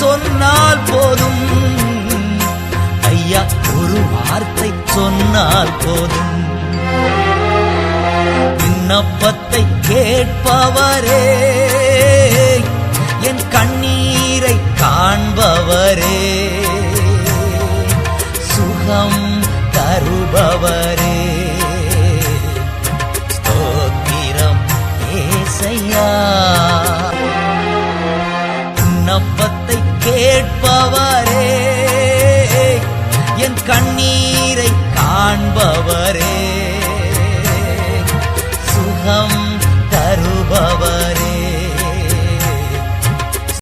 சொன்னால் போதும் ஐயா, ஒரு வார்த்தை சொன்னால் போதும். விண்ணப்பத்தை கேட்பவரே, என் கண்ணீரை காண்பவரே, சுகம் தருபவரே, ஸ்தோத்திரம் ஏசையா. விண்ணப்பத்தை கேட்பவரே, என் கண்ணீரை காண்பவரே, சுகம் தருபவரே,